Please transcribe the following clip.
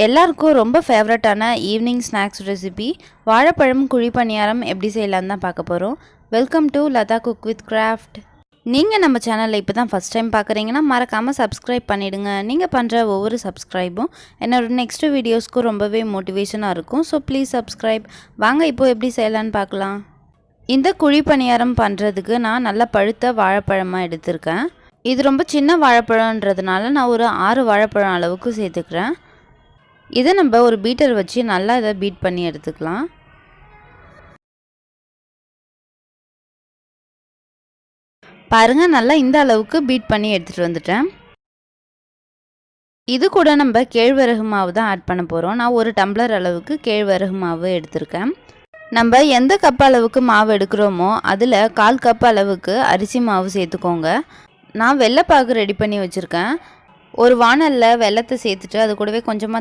எல்லாருக்கும் ரொம்ப ஃபேவரட்டான ஈவினிங் ஸ்நாக்ஸ் ரெசிபி வாழைப்பழம் குழி பணியாரம் எப்படி செய்யலான்னு தான் பார்க்க போகிறோம். Welcome to Latha cook with craft. நீங்கள் நம்ம சேனலில் இப்போ தான் ஃபஸ்ட் டைம் பார்க்குறீங்கன்னா மறக்காமல் சப்ஸ்கிரைப் பண்ணிவிடுங்க. நீங்கள் பண்ணுற ஒவ்வொரு சப்ஸ்கிரைபும் என்னோட நெக்ஸ்ட் வீடியோஸ்க்கும் ரொம்பவே மோட்டிவேஷனாக இருக்கும். So please subscribe. வாங்க இப்போது எப்படி செய்யலான்னு பார்க்கலாம். இந்த குழி பணியாரம் பண்ணுறதுக்கு நான் நல்ல பழுத்த வாழைப்பழமாக எடுத்திருக்கேன். இது ரொம்ப சின்ன வாழைப்பழன்றதுனால நான் ஒரு 6 வாழைப்பழம் அளவுக்கு சேர்த்துக்கிறேன். இதை நம்ம ஒரு பீட்டர் வச்சு நல்லா இதை பீட் பண்ணி எடுத்துக்கலாம். பாருங்கள், நல்லா இந்த அளவுக்கு பீட் பண்ணி எடுத்துகிட்டு வந்துட்டேன். இது கூட நம்ம கேழ்வரகு மாவு தான் ஆட் பண்ண போகிறோம். நான் ஒரு டம்ளர் அளவுக்கு கேழ்வரகு மாவு எடுத்திருக்கேன். நம்ம எந்த கப் அளவுக்கு மாவு எடுக்கிறோமோ அதில் 1/4 கப் அளவுக்கு அரிசி மாவு சேர்த்துக்கோங்க. நான் வெள்ளைப்பாகு ரெடி பண்ணி வச்சுருக்கேன். ஒரு வாணலில் வெல்லத்தை சேர்த்துட்டு அது கூடவே கொஞ்சமாக